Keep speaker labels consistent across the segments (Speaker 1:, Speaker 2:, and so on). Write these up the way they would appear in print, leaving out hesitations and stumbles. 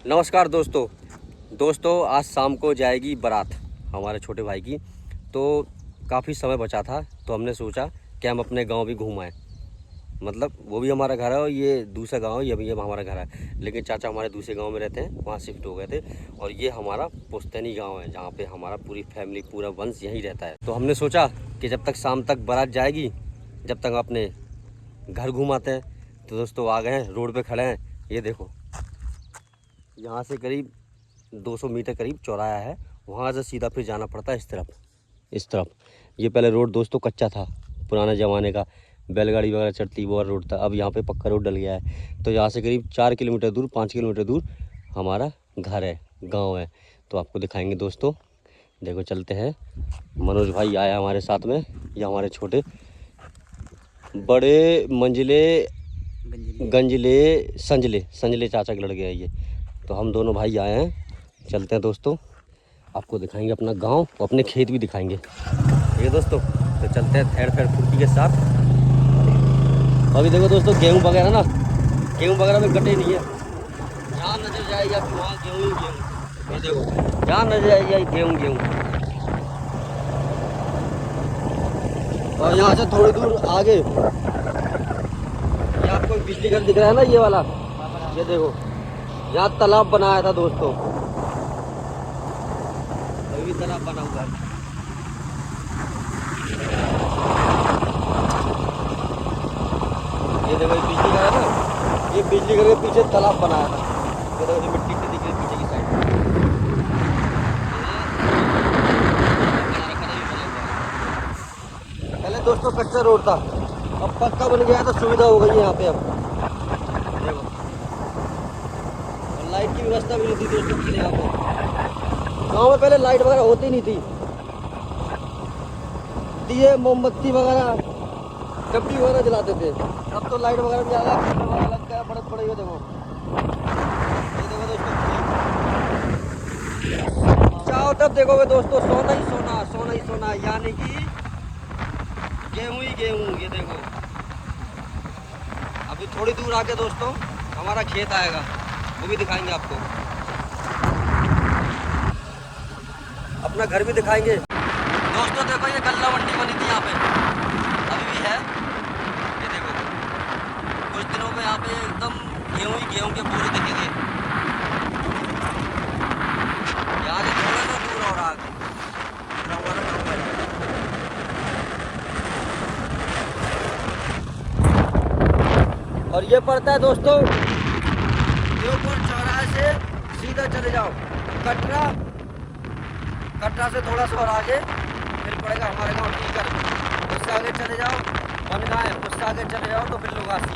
Speaker 1: नमस्कार दोस्तों आज शाम को जाएगी बारात हमारे छोटे भाई की। तो काफ़ी समय बचा था तो हमने सोचा कि हम अपने गांव भी घूम आएँ। मतलब वो भी हमारा घर है और ये दूसरा गांव है, ये भी हमारा घर है, लेकिन चाचा हमारे दूसरे गांव में रहते हैं, वहाँ शिफ्ट हो गए थे। और ये हमारा पुश्तैनी गांव है जहाँ पे हमारा पूरी फैमिली पूरा वंश यहीं रहता है। तो हमने सोचा कि जब तक शाम तक बारात जाएगी जब तक अपने घर घूमाते हैं। तो दोस्तों आ गए हैं, रोड पे खड़े हैं। ये देखो यहाँ से करीब 200 मीटर करीब चौराहा है, वहाँ से सीधा फिर जाना पड़ता है इस तरफ। ये पहले रोड दोस्तों कच्चा था, पुराने ज़माने का बैलगाड़ी वगैरह चढ़ती वो रोड था। अब यहाँ पे पक्का रोड डल गया है। तो यहाँ से करीब 4 किलोमीटर दूर 5 किलोमीटर दूर हमारा घर है, गांव है। तो आपको दिखाएंगे दोस्तों। देखो चलते हैं। मनोज भाई आया हमारे साथ में, ये हमारे छोटे बड़े संजले चाचा के लड़के हैं ये। तो हम दोनों भाई आए हैं, चलते हैं दोस्तों। आपको दिखाएंगे अपना गांव और अपने खेत भी दिखाएंगे, ठीक है दोस्तों। तो चलते हैं थेड़ खुरपी के साथ। अभी देखो दोस्तों गेहूँ वगैरह में कटे नहीं है। जहाँ नजर जाएगी आपको वहाँ गेहूँ ही गेहूँ। ये देखो जहाँ नजर जाएगी गेहूँ। और यहाँ से थोड़ी दूर आगे ये आपको बिजली घर दिख रहा है ना, ये वाला। ये देखो यहाँ तालाब बनाया था दोस्तों, अभी भी तालाब बना हुआ है। ये देखो ये बिजली घर है ना, ये बिजली घर के पीछे तालाब बनाया था। ये देखो ये मिट्टी की दिख रही है पीछे की साइड। पहले दोस्तों कच्चा रोड था, अब पक्का बन गया तो सुविधा हो गई है यहाँ पे। अब देखो और लाइट की व्यवस्था भी नहीं थी दोस्तों पहले यहाँ पे। गाँव में पहले लाइट वगैरह होती नहीं थी, दिए मोमबत्ती वगैरह डब्बी वगैरह जलाते थे। अब तो लाइट वगैरह भी आ गया, फिल्टर वगैरह लग गया, बड़े बड़े। ये देखो दोस्तों चाहो तब देखोगे दोस्तों सोना ही सोना, यानी कि गेहूं ही गेहूं। ये देखो अभी थोड़ी दूर आके दोस्तों हमारा खेत आएगा, वो भी दिखाएंगे आपको, अपना घर भी दिखाएंगे दोस्तों। देखो ये गल्ला मंडी बनी थी यहाँ पे, अभी भी है। ये देखो कुछ दिनों में यहाँ पे एकदम गेहूं के पूरे दिखेंगे। यहाँ से थोड़ा सा दूर और आगे और ये पड़ता है दोस्तों देवपुर चौराहे से सीधा चले जाओ कटरा से थोड़ा सा और आगे फिर पड़ेगा हमारे गांव टीकर। उससे आगे चले जाओ बनगांव, उससे आगे चले जाओ तो फिर लोगासी।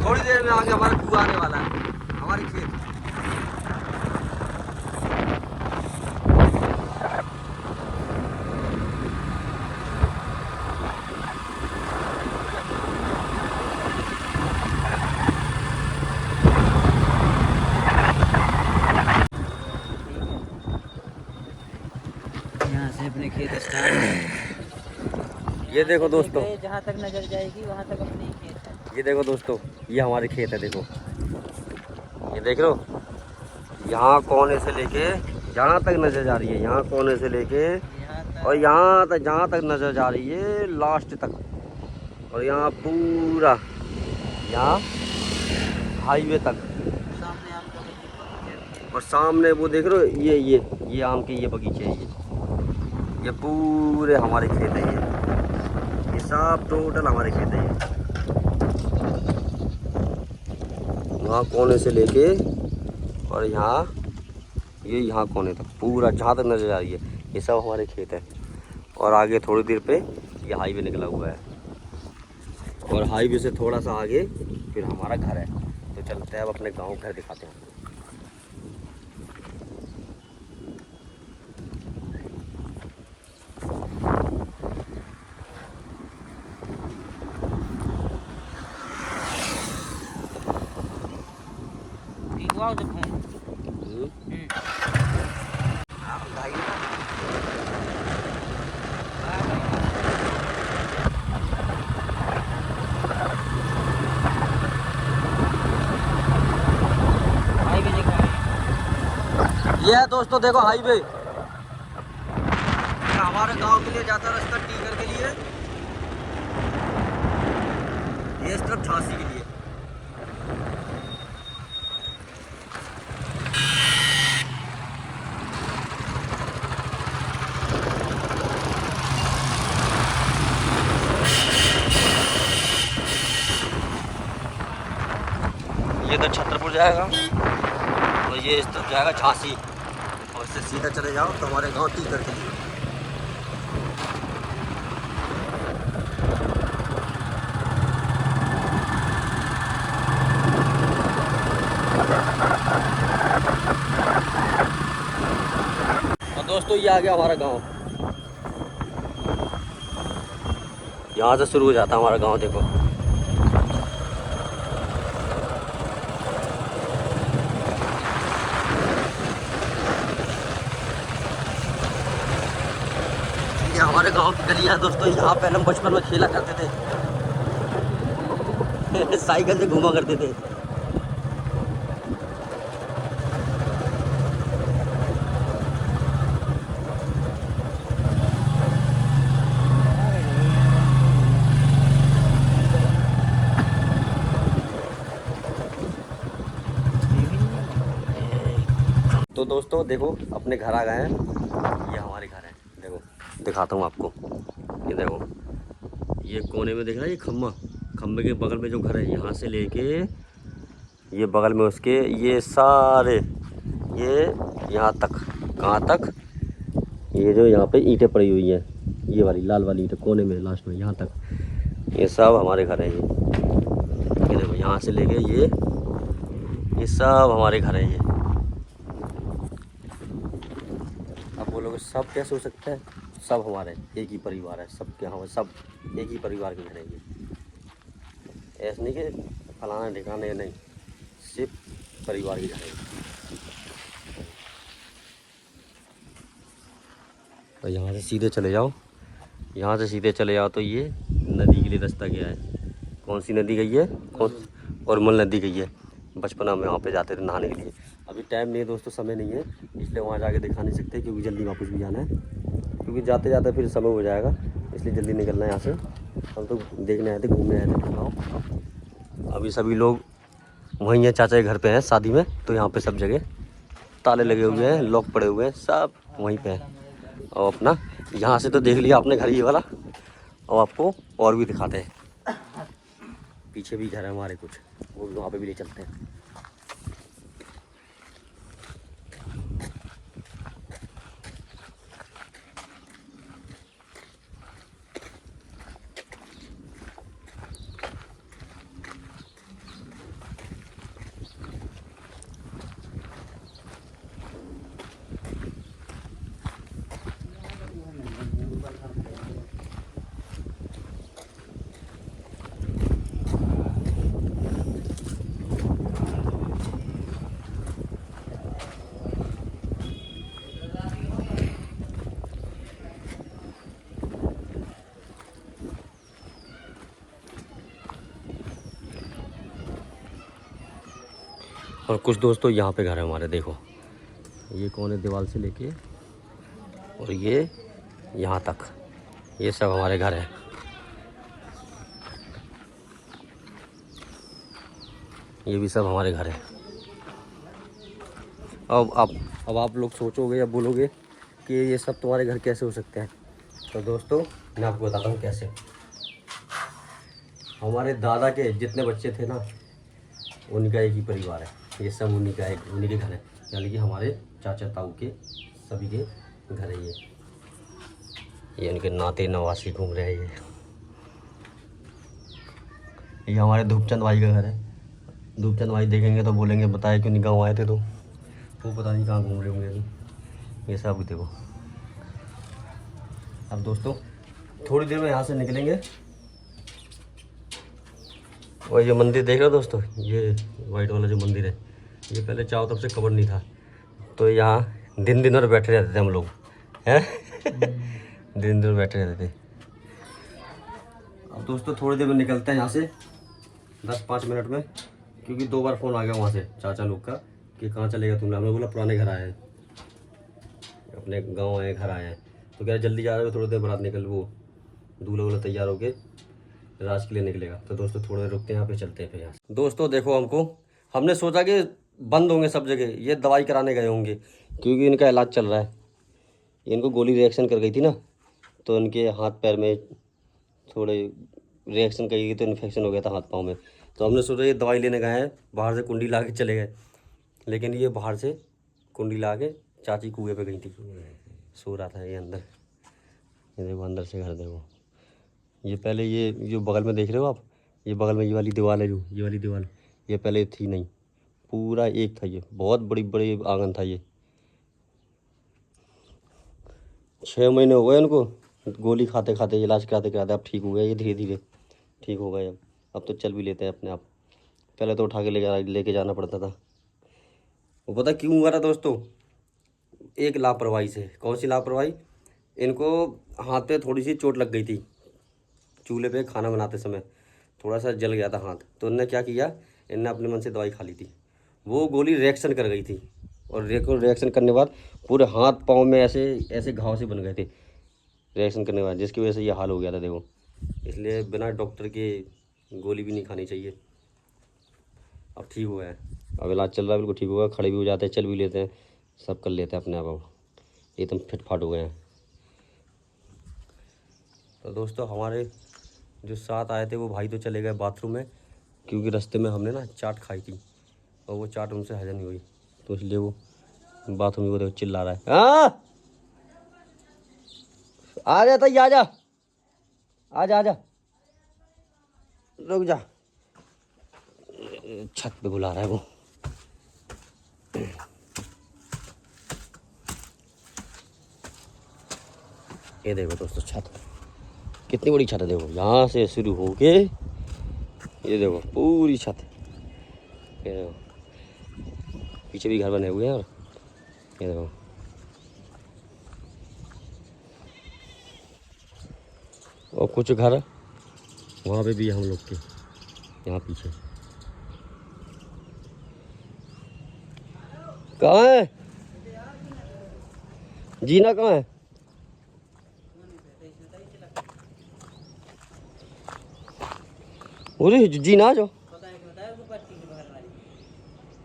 Speaker 1: थोड़ी देर में आगे हमारा कुआं आने वाला है, हमारे खेत।
Speaker 2: यहाँ से अपने खेत स्टार्ट।
Speaker 1: ये देखो दोस्तों,
Speaker 2: जहाँ तक नजर जाएगी वहाँ तक अपने खेत है।
Speaker 1: ये देखो दोस्तों ये हमारे खेत है। देखो ये देख लो, यहाँ कोने से लेके जहाँ तक नजर जा रही है, यहाँ कोने से लेके और यहाँ तक जहाँ तक नजर जा रही है लास्ट तक। और यहाँ पूरा यहाँ हाईवे तक।
Speaker 2: सामने आम का बगीचा।
Speaker 1: और सामने वो देख रहे हो ये आम के ये बगीचे है। ये पूरे हमारे खेत है। ये सब टोटल हमारे खेत है। वहाँ कोने से लेके और यहाँ कोने तक पूरा जहाँ तक नजर आ रही है ये सब हमारे खेत है। और आगे थोड़ी देर पे ये हाईवे निकला हुआ है और हाईवे से थोड़ा सा आगे फिर हमारा घर है। तो चलते हैं अब अपने गांव घर दिखाते हैं।
Speaker 2: वाह जब है
Speaker 1: ये है दोस्तों, देखो हाईवे हमारे गांव के लिए जाता रास्ता टीकर के लिए, ये इस तरफ झांसी के लिए। ये इधर छतरपुर जाएगा और ये इस तरफ जाएगा झांसी, और इससे सीधा चले जाओ तो हमारे गांव टीकर के लिए। और दोस्तों ये आ गया हमारा गांव, यहाँ से शुरू हो जाता है हमारा गांव। देखो ये हमारे गांव की गलियां दोस्तों, यहाँ पहले हम बचपन में खेला करते थे साइकिल से घूमा करते थे। तो दोस्तों देखो अपने घर आ गए हैं, ये हमारे घर है। देखो दिखाता हूँ आपको, ये देखो ये कोने में दिख रहा है, ये खम्बे के बगल में जो घर है, यहाँ से लेके ये बगल में उसके ये सारे ये यहाँ तक, कहाँ तक, ये जो यहाँ पे ईंटें पड़ी हुई हैं, ये वाली लाल वाली ईंटें कोने में लास्ट में यहाँ तक, ये सब हमारे घर है। ये देखो यहाँ से लेके ये सब हमारे घर है। ये अब बोलोगे सब कैसे हो सकता है, सब हमारे एक ही परिवार है, सबके हम सब एक ही परिवार के घर है। ये ऐसे नहीं कि फलाना ठिकाने, नहीं, सिर्फ परिवार के घर है। तो यहाँ से सीधे चले जाओ, यहाँ से सीधे चले जाओ तो ये नदी के लिए रास्ता गया है। कौन सी नदी गई है, औरमल नदी गई है। बचपना में वहाँ पे जाते थे नहाने के लिए। अभी टाइम नहीं है दोस्तों, समय नहीं है, इसलिए वहाँ जाके दिखा नहीं सकते क्योंकि जल्दी वापस भी जाना है, क्योंकि जाते जाते फिर समय हो जाएगा, इसलिए जल्दी निकलना है यहाँ से। हम तो देखने आए थे, घूमने आए थे गाँव। अभी सभी लोग वहीं हैं, चाचा के घर पे हैं शादी में, तो यहाँ पे सब जगह ताले लगे हुए हैं, लॉक पड़े हुए हैं, सब वहीं पे हैं। और अपना यहाँ से तो देख लिया आपने घर ये वाला, और आपको और भी दिखाते हैं। पीछे भी घर है हमारे कुछ, वो भी वहाँ पे भी ले चलते हैं। और कुछ दोस्तों यहाँ पे घर है हमारे, देखो ये कौन है, दीवार से लेके और ये यहाँ तक, ये सब हमारे घर है। ये भी सब हमारे घर है। अब आप लोग सोचोगे या बोलोगे कि ये सब तुम्हारे घर कैसे हो सकते हैं। तो दोस्तों मैं आपको बताता हूँ कैसे। हमारे दादा के जितने बच्चे थे ना, उनका एक ही परिवार है, ये सब उन्हीं के घर है, यानी कि हमारे चाचा ताऊ के सभी के घर है। ये उनके नाते नवासी घूम रहे हैं। ये हमारे धूपचंद भाई का घर है। धूपचंद भाई देखेंगे तो बोलेंगे बताए क्यों नहीं गाँव आए थे, तो वो पता नहीं कहाँ घूम रहे होंगे अभी। ये सब देखो। अब दोस्तों थोड़ी देर में यहाँ से निकलेंगे, और ये मंदिर देख रहे हो दोस्तों, ये वाइट वाला जो मंदिर है, ये पहले चारों तरफ से कवर नहीं था, तो यहाँ दिन दिन भर बैठे रहते थे हम लोग, हैं दिन दिन बैठे रहते थे। अब दोस्तों थोड़ी देर में निकलते हैं यहाँ से, 10-5 मिनट में, क्योंकि 2 बार फ़ोन आ गया वहाँ से चाचा लोग का कि कहाँ चलेगा तुम। हमने बोला पुराने घर आए हैं, अपने गांव आए, घर आए हैं, तो कह रहे जल्दी जा रहे हो, थोड़ी देर बारात निकल, वो दूल्हा वूल्हा तैयार होके राज के लिए निकलेगा। तो दोस्तों थोड़ा देर रुकते हैं, यहाँ पे चलते हैं फिर यहाँ से। दोस्तों देखो, हमने सोचा कि बंद होंगे सब जगह, ये दवाई कराने गए होंगे क्योंकि इनका इलाज चल रहा है। इनको गोली रिएक्शन कर गई थी ना, तो इनके हाथ पैर में थोड़े रिएक्शन कर गई, तो इन्फेक्शन हो गया था हाथ पाँव में। तो हमने सोचा ये दवाई लेने गए हैं, बाहर से कुंडी ला के चले गए, लेकिन ये बाहर से कुंडी ला के चाची कुएँ पे गई थी, सो रहा था ये अंदर। ये देखो अंदर से घर देखो, ये पहले ये जो बगल में देख रहे हो आप, ये बगल में ये वाली दीवार है, जो ये वाली दीवार, ये पहले थी नहीं, पूरा एक था, ये बहुत बड़ी आंगन था ये। 6 महीने हो गए उनको गोली खाते खाते, इलाज कराते कराते, अब ठीक हो गया ये, धीरे धीरे ठीक हो गए अब तो चल भी लेते हैं अपने आप। पहले तो उठा के लेके जाना पड़ता था। वो पता क्यों हुआ था दोस्तों? एक लापरवाही से। कौन सी लापरवाही? इनको हाथ पे थोड़ी सी चोट लग गई थी, चूल्हे पे खाना बनाते समय थोड़ा सा जल गया था हाथ। तो इन्होंने क्या किया, इन्होंने अपने मन से दवाई खा ली थी, वो गोली रिएक्शन कर गई थी, और रिएक्शन करने के बाद पूरे हाथ पाँव में ऐसे ऐसे घाव से बन गए थे रिएक्शन करने के बाद, जिसकी वजह से ये हाल हो गया था देखो। इसलिए बिना डॉक्टर के गोली भी नहीं खानी चाहिए। अब ठीक हुआ है, अब इलाज चल रहा है, बिल्कुल ठीक हुआ, खड़े भी हो जाते हैं, चल भी लेते हैं, सब कर लेते हैं अपने आप, अब एकदम फिट फाट हो गए हैं। तो दोस्तों हमारे जो साथ आए थे वो भाई तो चले गए बाथरूम में, क्योंकि रास्ते में हमने ना चाट खाई थी और वो चाट उनसे हजम नहीं हुई, तो इसलिए वो बाथरूम में वो देखो चिल्ला रहा है। हाँ आ जा तैयार, आ जा आ जा आ जा, रुक जा, छत पे बुला रहा है वो। ये देखो दोस्तों छत कितनी बड़ी छत है, देखो यहाँ से शुरू होके ये देखो पूरी छत, ये देखो पीछे भी घर बने हुए हैं, और ये देखो और कुछ घर वहाँ पे भी है हम लोग के, यहाँ पीछे। कहाँ है जीना, कहाँ है? अरे जीना आ जाओ,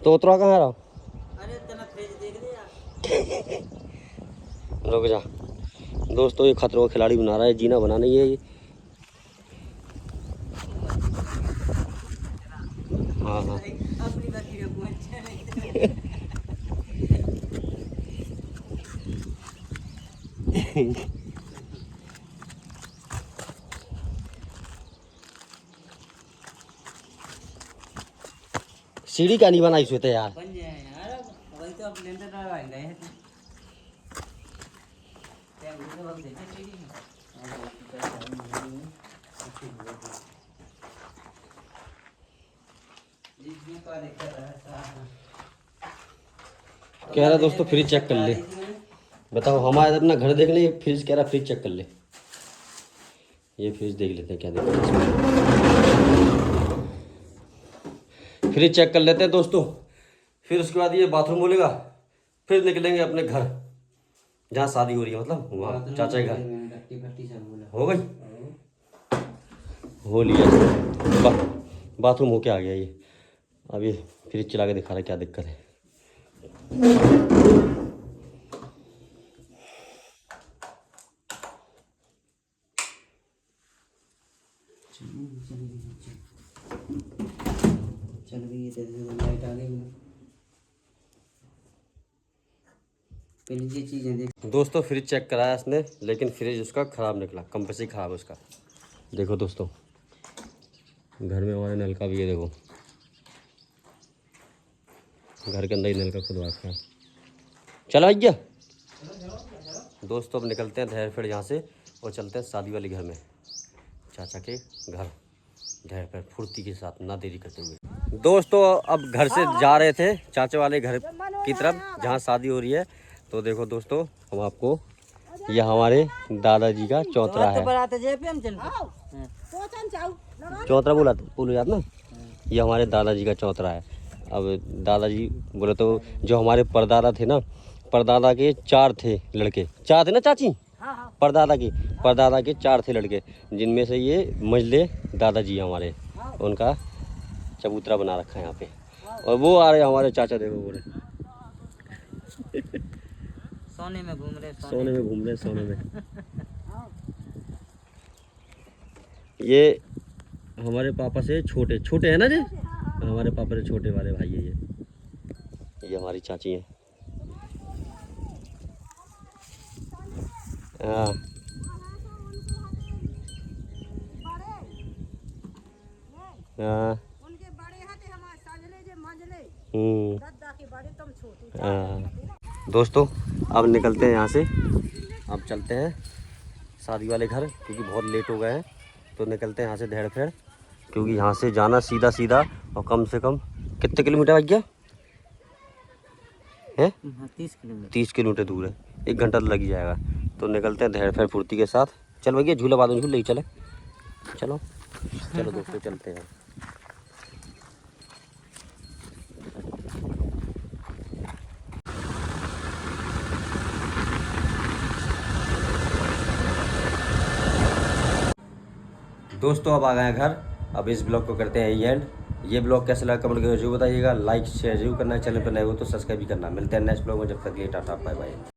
Speaker 1: तो उतरा कहाँ रहा?
Speaker 2: अरे तना फ्रिज देख लिया।
Speaker 1: रुक जा दोस्तों, ये खतरों का खिलाड़ी बना रहा है, जीना बना नहीं है ये। हाँ हाँ
Speaker 2: अपनी बाकी में पहुंचा नहीं।
Speaker 1: सीढ़ी का नहीं बनाई सोते यार,
Speaker 2: बन जाए यार, वही तो अब लेंटर डलवा गए हैं। क्या वो सब देते सीढ़ी में। जिसमें का देखा रहा
Speaker 1: कह रहा दोस्तों फ्रिज चेक कर ले। बताओ, हमारे अपना घर देख ले, फ्रिज कह रहा फ्रिज चेक कर ले। ये फ्रिज देख लेते हैं क्या देखते हैं, फ्रिज चेक कर लेते हैं दोस्तों। फिर उसके बाद ये बाथरूम बोलेगा, फिर निकलेंगे अपने घर जहाँ शादी हो रही है, मतलब वहाँ चाचा के घर। हो गई, हो लिया, बाथरूम होके आ गया ये। अब ये फ्रिज चला के दिखा रहा है क्या दिक्कत है।
Speaker 2: चल गई लाइट आ गई। पहले ये चीजें देख।
Speaker 1: दोस्तों फ्रिज चेक कराया इसने, लेकिन फ्रिज उसका ख़राब निकला, कंप्रेसर ही ख़राब है उसका। देखो दोस्तों घर में हमारे नल का भी है, देखो घर के अंदर ही नल का खुद रखा है। चलो भैया दोस्तों अब निकलते हैं धैर फिर यहाँ से और चलते हैं शादी वाले घर में, चाचा के घर, धैर पर फुर्ती के साथ, ना देरी करते हुए। दोस्तों अब घर से जा रहे थे चाचा वाले घर की तरफ जहाँ शादी हो रही है। तो देखो दोस्तों हम आपको, ये हमारे दादाजी का चौतरा है। चौतरा बोलो याद ना, ये हमारे दादाजी का चौतरा है। अब दादाजी बोले तो जो हमारे परदादा थे ना, परदादा के 4 थे लड़के, 4 थे ना चाची? परदादा के 4 थे लड़के, जिनमें से ये मंझले दादाजी हमारे, उनका चबूतरा बना रखा है यहाँ पे। और वो आ रहे हमारे चाचा, देखो वो रहे
Speaker 2: सोने में घूम रहे,
Speaker 1: सोने में घूम रहे, सोने में। ये हमारे पापा से छोटे छोटे है ना जी, हमारे पापा से छोटे वाले भाई है ये हमारी चाची है। हाँ हाँ
Speaker 3: उनके बड़े हते हमारे साजले जे मंजले
Speaker 1: हम्म।
Speaker 3: दादा के बड़े तुम छोटे।
Speaker 1: हाँ। दोस्तों अब निकलते हैं यहाँ से, अब चलते हैं शादी वाले घर, क्योंकि बहुत लेट हो गए हैं। तो निकलते हैं यहाँ से धेड़ फेड़, क्योंकि यहाँ से जाना सीधा सीधा और कम से कम कितने किलोमीटर लग गया है?
Speaker 2: 30 किलोमीटर।
Speaker 1: 30 किलोमीटर दूर है, 1 घंटा तो लग ही जाएगा। तो निकलते हैं धेड़ फेड़ फुर्ती के साथ। चल भैया झूला बाद में झूल ले चले, चलो चलो दोस्तों चलते हैं। दोस्तों अब आ गए हैं घर, अब इस ब्लॉग को करते हैं ये एंड। ये ब्लॉग कैसा लगा कमेंट करके जरूर बताइएगा, लाइक शेयर जरूर करना है, चैनल पर नए हो तो सब्सक्राइब भी करना। मिलते हैं नेक्स्ट ब्लॉग में, जब तक के लिए टाटा बाय बाय।